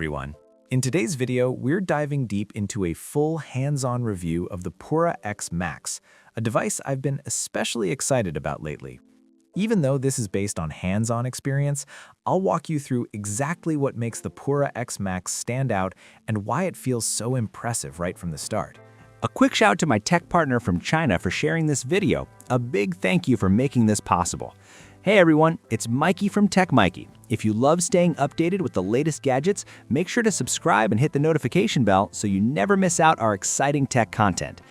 everyone. In today's video, we're diving deep into a full hands-on review of the Pura X Max, a device I've been especially excited about lately. Even though this is based on hands-on experience, I'll walk you through exactly what makes the Pura X Max stand out and why it feels so impressive right from the start. A quick shout out to my tech partner from China for sharing this video. A big thank you for making this possible. Hey everyone, it's Maiky from techmaiky. If you love staying updated with the latest gadgets, make sure to subscribe and hit the notification bell so you never miss out our exciting tech content.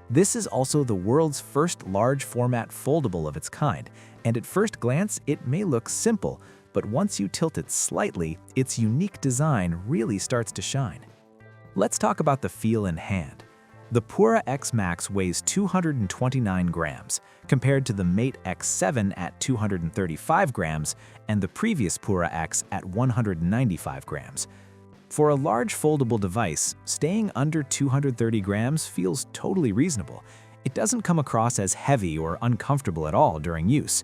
This is also the world's first large format foldable of its kind, and at first glance it may look simple, but once you tilt it slightly, its unique design really starts to shine. Let's talk about the feel in hand. The Pura X Max weighs 229 grams, compared to the Mate X7 at 235 grams and the previous Pura X at 195 grams. For a large foldable device, staying under 230 grams feels totally reasonable. It doesn't come across as heavy or uncomfortable at all during use.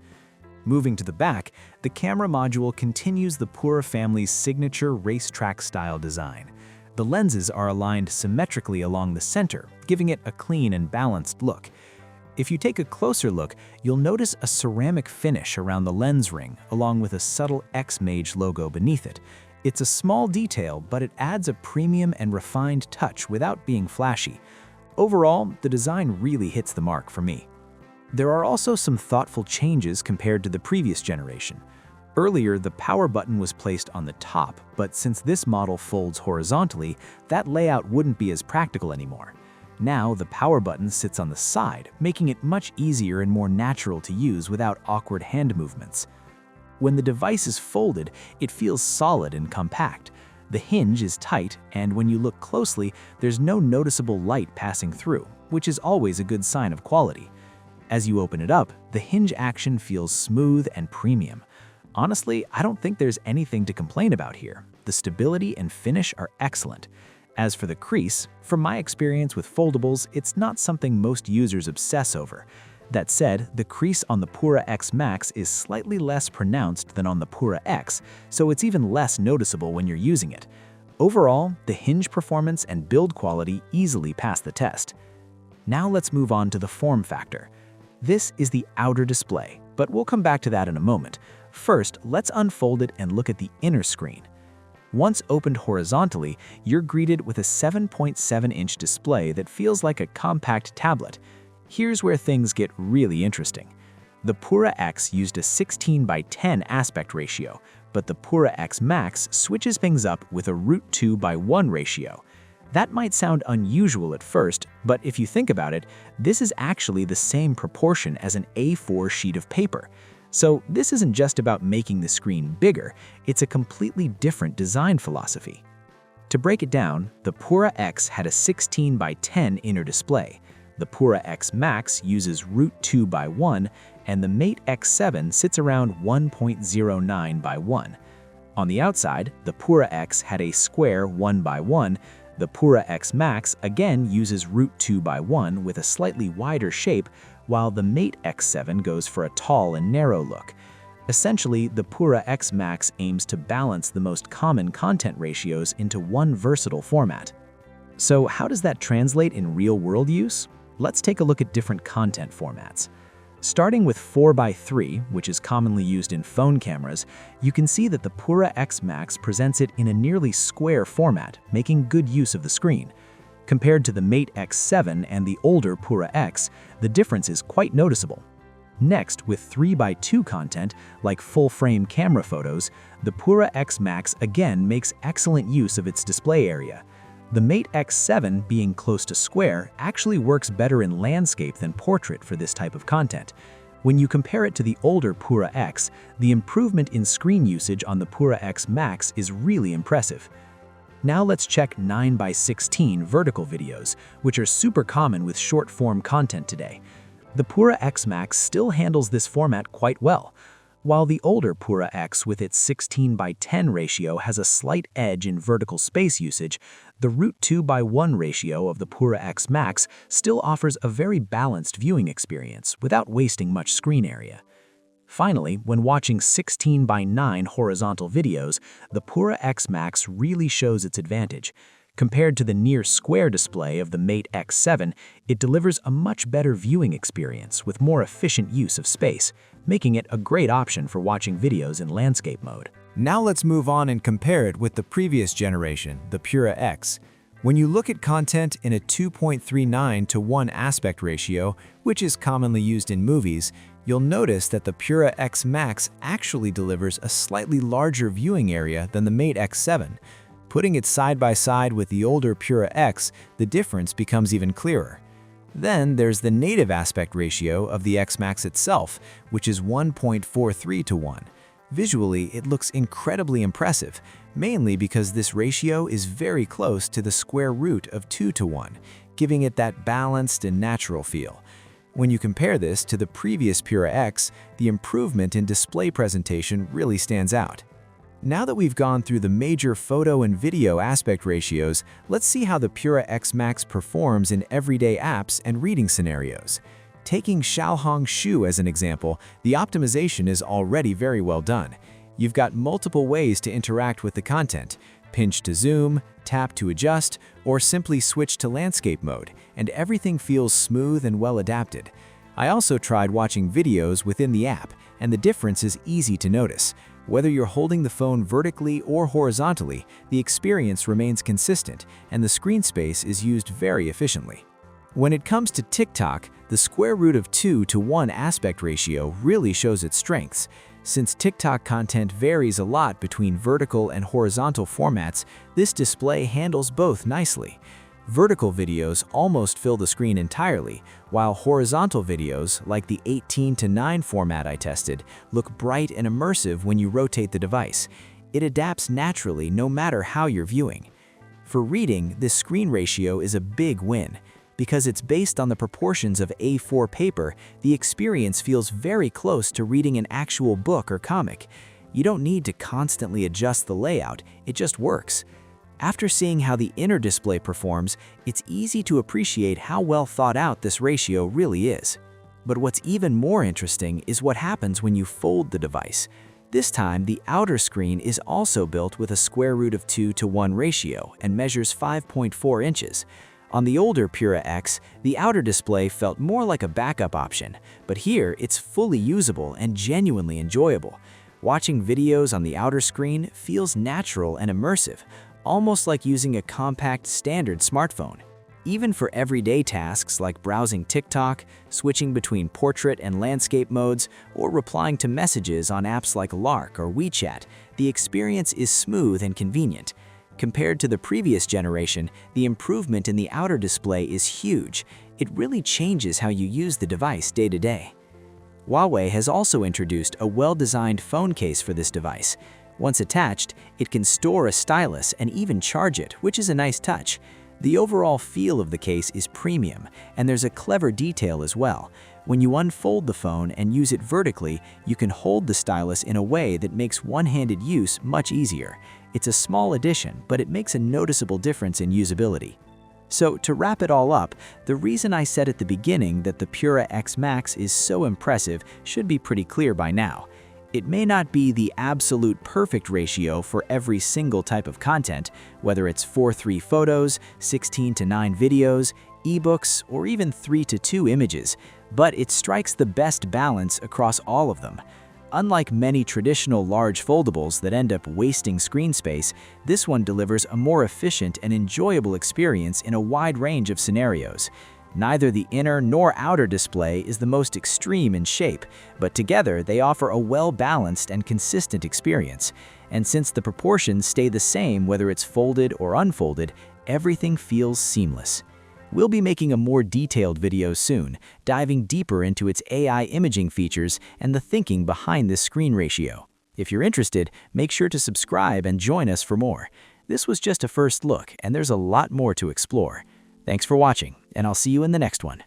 Moving to the back, the camera module continues the Pura family's signature racetrack-style design. The lenses are aligned symmetrically along the center, giving it a clean and balanced look. If you take a closer look, you'll notice a ceramic finish around the lens ring, along with a subtle X-Mage logo beneath it. It's a small detail, but it adds a premium and refined touch without being flashy. Overall, the design really hits the mark for me. There are also some thoughtful changes compared to the previous generation. Earlier, the power button was placed on the top, but since this model folds horizontally, that layout wouldn't be as practical anymore. Now, the power button sits on the side, making it much easier and more natural to use without awkward hand movements. When the device is folded, it feels solid and compact. The hinge is tight, and when you look closely, there's no noticeable light passing through, which is always a good sign of quality. As you open it up, the hinge action feels smooth and premium. Honestly, I don't think there's anything to complain about here. The stability and finish are excellent. As for the crease, from my experience with foldables, it's not something most users obsess over. That said, the crease on the Pura X Max is slightly less pronounced than on the Pura X, so it's even less noticeable when you're using it. Overall, the hinge performance and build quality easily pass the test. Now let's move on to the form factor. This is the outer display, but we'll come back to that in a moment. First, let's unfold it and look at the inner screen. Once opened horizontally, you're greeted with a 7.7-inch display that feels like a compact tablet. Here's where things get really interesting. The Pura X used a 16:10 aspect ratio, but the Pura X Max switches things up with a √2:1 ratio. That might sound unusual at first, but if you think about it, this is actually the same proportion as an A4 sheet of paper. So this isn't just about making the screen bigger, it's a completely different design philosophy. To break it down, the Pura X had a 16:10 inner display, the Pura X Max uses √2:1, and the Mate X7 sits around 1.09:1. On the outside, the Pura X had a square 1:1, the Pura X Max again uses √2:1 with a slightly wider shape, while the Mate X7 goes for a tall and narrow look. Essentially, the Pura X Max aims to balance the most common content ratios into one versatile format. So how does that translate in real-world use? Let's take a look at different content formats. Starting with 4:3, which is commonly used in phone cameras, you can see that the Pura X Max presents it in a nearly square format, making good use of the screen. Compared to the Mate X7 and the older Pura X, the difference is quite noticeable. Next, with 3:2 content, like full-frame camera photos, the Pura X Max again makes excellent use of its display area. The Mate X7, being close to square, actually works better in landscape than portrait for this type of content. When you compare it to the older Pura X, the improvement in screen usage on the Pura X Max is really impressive. Now let's check 9:16 vertical videos, which are super common with short-form content today. The Pura X Max still handles this format quite well. While the older Pura X with its 16:10 ratio has a slight edge in vertical space usage, the √2:1 ratio of the Pura X Max still offers a very balanced viewing experience without wasting much screen area. Finally, when watching 16 by 9 horizontal videos, the Pura X Max really shows its advantage. Compared to the near-square display of the Mate X7, it delivers a much better viewing experience with more efficient use of space, making it a great option for watching videos in landscape mode. Now let's move on and compare it with the previous generation, the Pura X. When you look at content in a 2.39:1 aspect ratio, which is commonly used in movies, you'll notice that the Pura X Max actually delivers a slightly larger viewing area than the Mate X7. Putting it side by side with the older Pura X, the difference becomes even clearer. Then there's the native aspect ratio of the X Max itself, which is 1.43:1. Visually, it looks incredibly impressive, mainly because this ratio is very close to the square root of 2:1, giving it that balanced and natural feel. When you compare this to the previous Pura X, the improvement in display presentation really stands out. Now that we've gone through the major photo and video aspect ratios, let's see how the Pura X Max performs in everyday apps and reading scenarios. Taking Xiaohong Shu as an example, the optimization is already very well done. You've got multiple ways to interact with the content: pinch to zoom, tap to adjust, or simply switch to landscape mode, and everything feels smooth and well adapted. I also tried watching videos within the app, and the difference is easy to notice. Whether you're holding the phone vertically or horizontally, the experience remains consistent, and the screen space is used very efficiently. When it comes to TikTok, the square root of 2:1 aspect ratio really shows its strengths. Since TikTok content varies a lot between vertical and horizontal formats, this display handles both nicely. Vertical videos almost fill the screen entirely, while horizontal videos, like the 18:9 format I tested, look bright and immersive when you rotate the device. It adapts naturally no matter how you're viewing. For reading, this screen ratio is a big win. Because it's based on the proportions of A4 paper, the experience feels very close to reading an actual book or comic. You don't need to constantly adjust the layout, it just works. After seeing how the inner display performs, it's easy to appreciate how well thought out this ratio really is. But what's even more interesting is what happens when you fold the device. This time, the outer screen is also built with a square root of 2:1 ratio and measures 5.4 inches. On the older Pura X, the outer display felt more like a backup option, but here it's fully usable and genuinely enjoyable. Watching videos on the outer screen feels natural and immersive, almost like using a compact standard smartphone. Even for everyday tasks like browsing TikTok, switching between portrait and landscape modes, or replying to messages on apps like Lark or WeChat, the experience is smooth and convenient. Compared to the previous generation, the improvement in the outer display is huge. It really changes how you use the device day to day. Huawei has also introduced a well-designed phone case for this device. Once attached, it can store a stylus and even charge it, which is a nice touch. The overall feel of the case is premium, and there's a clever detail as well. When you unfold the phone and use it vertically, you can hold the stylus in a way that makes one-handed use much easier. It's a small addition, but it makes a noticeable difference in usability. So to wrap it all up, the reason I said at the beginning that the Pura X Max is so impressive should be pretty clear by now. It may not be the absolute perfect ratio for every single type of content, whether it's 4:3 photos, 16:9 videos, ebooks, or even 3:2 images, but it strikes the best balance across all of them. Unlike many traditional large foldables that end up wasting screen space, this one delivers a more efficient and enjoyable experience in a wide range of scenarios. Neither the inner nor outer display is the most extreme in shape, but together they offer a well-balanced and consistent experience. And since the proportions stay the same whether it's folded or unfolded, everything feels seamless. We'll be making a more detailed video soon, diving deeper into its AI imaging features and the thinking behind this screen ratio. If you're interested, make sure to subscribe and join us for more. This was just a first look, and there's a lot more to explore. Thanks for watching, and I'll see you in the next one.